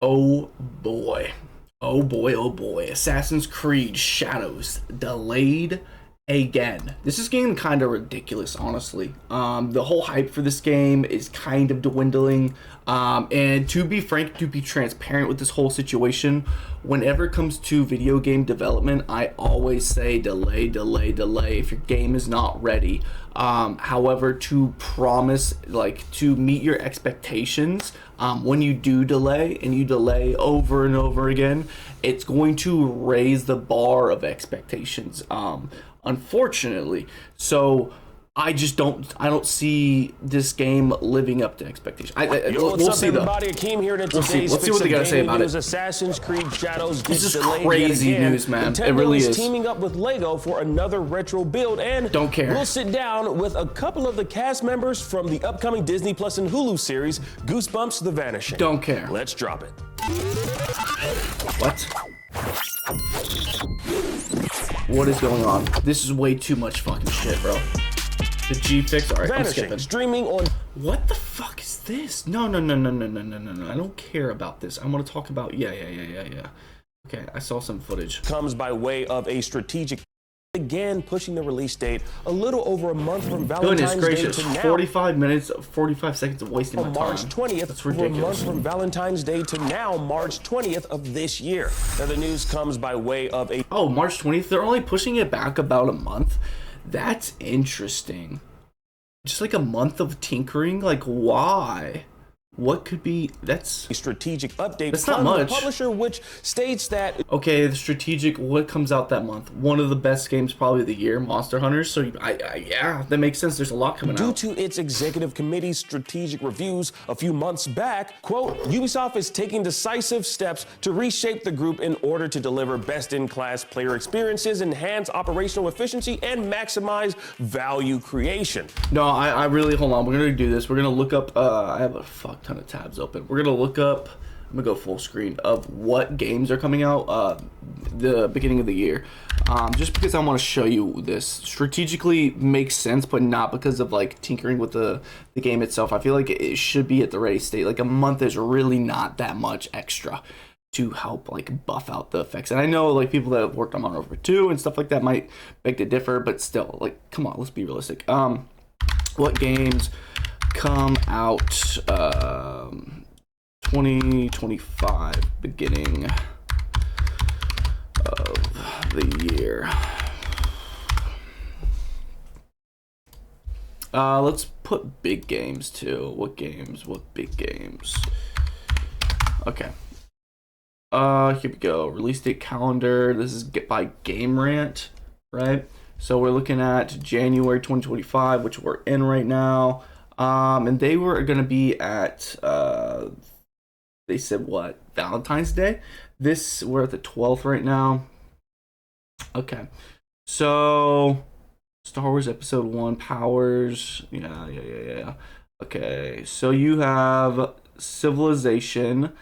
Oh boy. Oh boy, oh boy. Assassin's Creed Shadows delayed again. This is getting kind of ridiculous, honestly. The whole hype for this game is kind of dwindling. And to be frank, to be transparent with this whole situation, whenever it comes to video game development, I always say delay, delay, delay if your game is not ready. However, to promise, like, to meet your expectations, when you do delay and you delay over and over again, it's going to raise the bar of expectations, unfortunately. So I just don't see this game living up to expectations. We'll see though. Akeem here to We'll see. Let's see what they gotta say about it. Assassin's Creed Shadows This is crazy news, man. It really is. Teaming up with Lego for another retro build, and don't care. We'll sit down with a couple of the cast members from the upcoming Disney Plus and Hulu series Goosebumps: The Vanishing. Don't care. Let's drop it. What? What is going on? This is way too much fucking shit, bro. The G fix. All right, I'm skipping. Streaming on. What the fuck is this? No. I don't care about this. I want to talk about. Yeah. Okay, I saw some footage. Comes by way of a strategic. Again, pushing the release date a little over a month from Valentine's Day to now. 45 minutes, 45 seconds of wasting my time. March 20th. That's ridiculous. A month from Valentine's Day to now, March 20th of this year. Now the news comes by way of a. Oh, March 20th. They're only pushing it back about a month. That's interesting. Just like a month of tinkering? Like, why? What could be... That's... a strategic update. That's not much. The publisher, which states that... Okay, the strategic... What comes out that month? One of the best games probably of the year, Monster Hunters. So, yeah, that makes sense. There's a lot coming out. Due to its executive committee's strategic reviews a few months back, quote, Ubisoft is taking decisive steps to reshape the group in order to deliver best-in-class player experiences, enhance operational efficiency, and maximize value creation. No, I really... Hold on. We're going to do this. We're going to look up... I have a fuck ton of tabs open. We're going to look up... I'm going to go full screen of what games are coming out the beginning of the year. Just because I want to show you this. Strategically makes sense, but not because of like tinkering with the game itself. I feel like it should be at the ready state. Like a month is really not that much extra to help like buff out the effects. And I know like people that have worked on Modern Warfare 2 and stuff like that might beg to differ, but still, like, come on, let's be realistic. What games come out 2025 beginning of the year? Let's put big games too. What games? What big games? Okay. Here we go. Release date calendar. This is by Game Rant, right? So we're looking at January 2025, which we're in right now. And they were going to be at, they said what? Valentine's Day? We're at the 12th right now. Okay. So, Star Wars Episode 1, Powers. Yeah. Okay. So you have Civilization,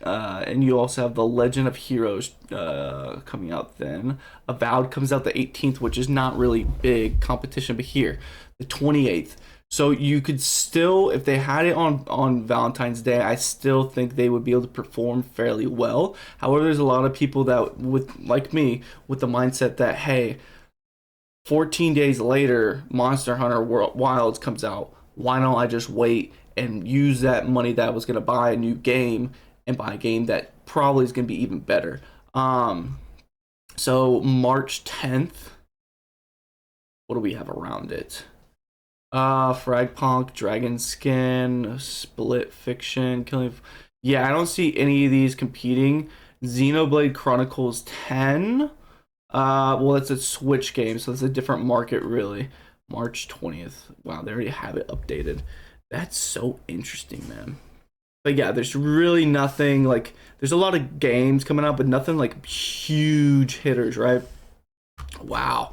and you also have The Legend of Heroes coming out then. Avowed comes out the 18th, which is not really big competition, but here, the 28th. So you could still, if they had it on Valentine's Day, I still think they would be able to perform fairly well. However, there's a lot of people that, like me, with the mindset that, hey, 14 days later, Monster Hunter Wilds comes out. Why don't I just wait and use that money that I was going to buy a new game and buy a game that probably is going to be even better? So March 10th, what do we have around it? Fragpunk, Dragon Skin, Split Fiction, Killing... Yeah, I don't see any of these competing. Xenoblade Chronicles 10. Well, it's a Switch game, so it's a different market, really. March 20th. Wow, they already have it updated. That's so interesting, man. But yeah, there's really nothing, like... There's a lot of games coming out, but nothing, like, huge hitters, right? Wow.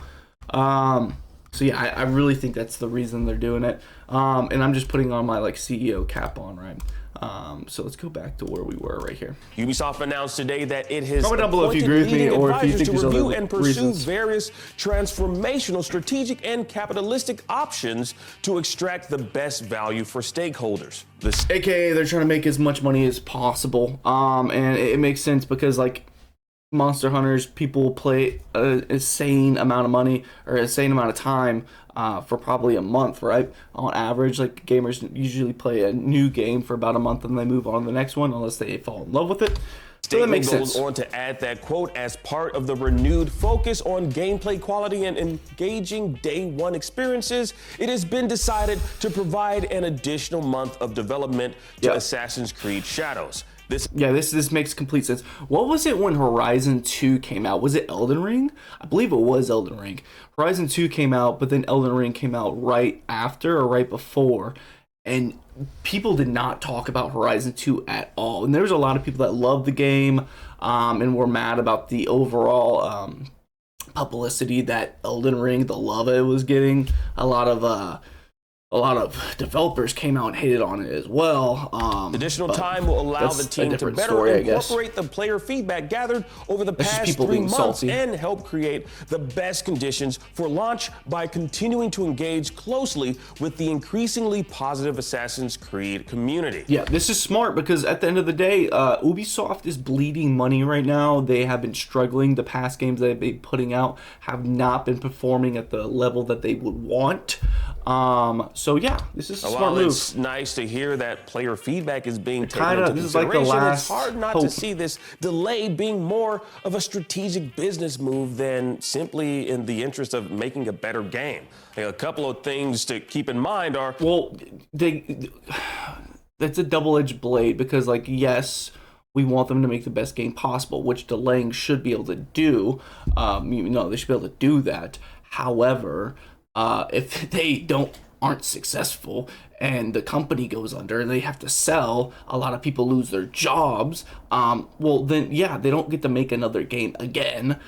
So yeah, I really think that's the reason they're doing it. And I'm just putting on my like CEO cap on, right? So let's go back to where we were right here. Ubisoft announced today that it has Comment down below if you agree with me or if you think there's review other and pursue reasons. various transformational, strategic, and capitalistic options to extract the best value for stakeholders. AKA they're trying to make as much money as possible. And it makes sense because like Monster Hunters, people play an insane amount of money or an insane amount of time for probably a month, right? On average, like gamers usually play a new game for about a month and they move on to the next one unless they fall in love with it. So that makes sense. Goes on to add that, quote, as part of the renewed focus on gameplay quality and engaging day one experiences, it has been decided to provide an additional month of development to Assassin's Creed Shadows. This makes complete sense. What was it when Horizon 2 came out? Was it Elden Ring? I believe it was Elden Ring. Horizon 2 came out, but then Elden Ring came out right after or right before. And people did not talk about Horizon 2 at all. And there's a lot of people that loved the game and were mad about the overall publicity that Elden Ring, the love it was getting. A lot of developers came out and hated on it as well. Additional time will allow the team to better incorporate the player feedback gathered over the past 3 months and help create the best conditions for launch by continuing to engage closely with the increasingly positive Assassin's Creed community. Yeah, this is smart because at the end of the day, Ubisoft is bleeding money right now. They have been struggling. The past games they've been putting out have not been performing at the level that they would want. So yeah, this is a smart move. It's nice to hear that player feedback is being taken into this is consideration. like the last it's hard not to see this delay being more of a strategic business move than simply in the interest of making a better game. A couple of things to keep in mind are that's a double-edged blade because like yes, we want them to make the best game possible, which delaying should be able to do. They should be able to do that. However, if they aren't successful and the company goes under and they have to sell, a lot of people lose their jobs, well then yeah, they don't get to make another game again.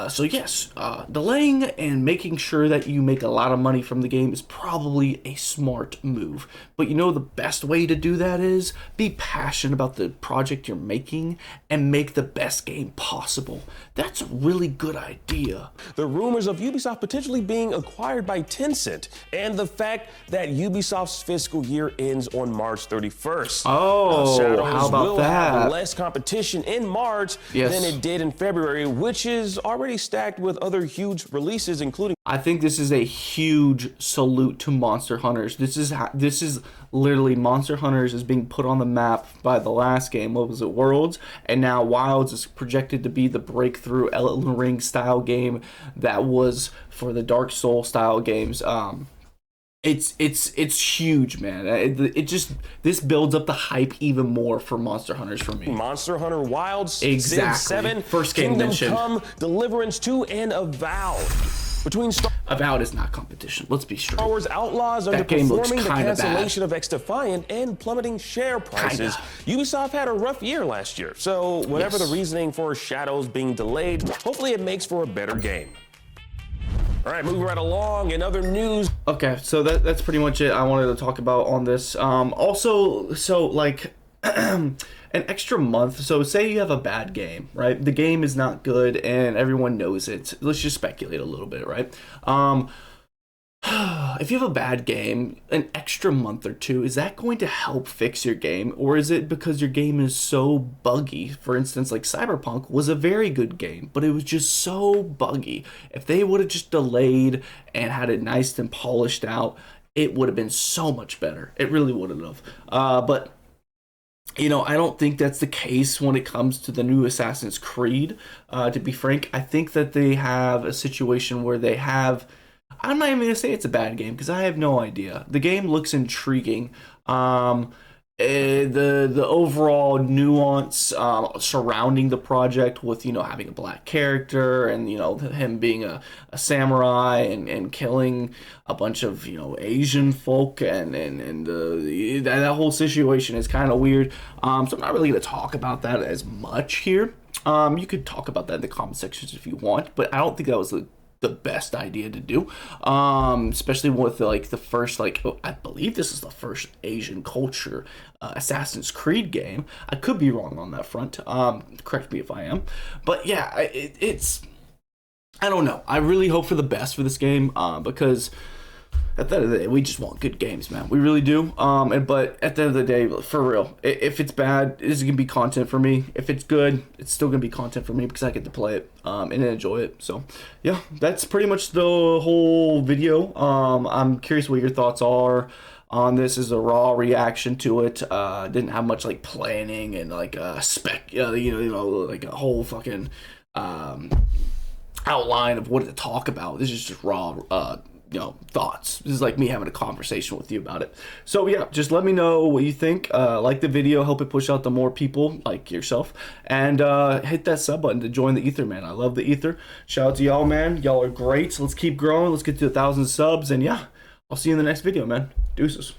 So yes, delaying and making sure that you make a lot of money from the game is probably a smart move. But you know the best way to do that is be passionate about the project you're making and make the best game possible. That's a really good idea. The rumors of Ubisoft potentially being acquired by Tencent and the fact that Ubisoft's fiscal year ends on March 31st. Oh, how about that? Have less competition in March than it did in February, which is already stacked with other huge releases, including. I think this is a huge salute to Monster Hunters. This is literally Monster Hunters is being put on the map by the last game. What was it, Worlds? And now Wilds is projected to be the breakthrough Elden Ring style game that was for the Dark Soul style games. It's huge, man. This builds up the hype even more for Monster Hunters for me. Monster Hunter Wilds, exactly. Civ 7, First game Kingdom mentioned. Come, Deliverance 2, and Avowed. Avowed is not competition. Let's be straight. Star Wars Outlaws underperforming, the cancellation of X Defiant, and plummeting share prices. Ubisoft had a rough year last year, so whatever the reasoning for Shadows being delayed, hopefully it makes for a better game. All right, moving right along. In other news. Okay, so that's pretty much it I wanted to talk about on this. Also, so like an extra month. So say you have a bad game, right? The game is not good and everyone knows it. Let's just speculate a little bit, right? If you have a bad game, an extra month or two, is that going to help fix your game? Or is it because your game is so buggy? For instance, like Cyberpunk was a very good game, but it was just so buggy. If they would have just delayed and had it nice and polished out, it would have been so much better. It really would have. But you know, I don't think that's the case when it comes to the new Assassin's Creed. To be frank, I think that they have a situation where they have... I'm not even going to say it's a bad game because I have no idea. The game looks intriguing. The overall nuance surrounding the project with, you know, having a black character and, you know, him being a samurai and killing a bunch of, you know, Asian folk and that whole situation is kind of weird. So I'm not really going to talk about that as much here. You could talk about that in the comment sections if you want, but I don't think that was the the best idea to do, especially with like the first, like, I believe this is the first Asian culture Assassin's Creed game. I could be wrong on that front. Correct me if I am, but yeah, it's, I don't know. I really hope for the best for this game, because at the end of the day, we just want good games, man. We really do. But at the end of the day, for real, if it's bad, this is gonna be content for me. If it's good, it's still gonna be content for me because I get to play it and enjoy it. So yeah, that's pretty much the whole video. I'm curious what your thoughts are on this. Is a raw reaction to it. Didn't have much like planning and like like a whole fucking outline of what to talk about. This is just raw thoughts. This is like me having a conversation with you about it. So yeah, just let me know what you think. Like the video, help it push out to more people like yourself, and hit that sub button to join the ether, man. I love the ether. Shout out to y'all, man. Y'all are great. So let's keep growing. Let's get to 1,000 subs, and yeah, I'll see you in the next video, man. Deuces.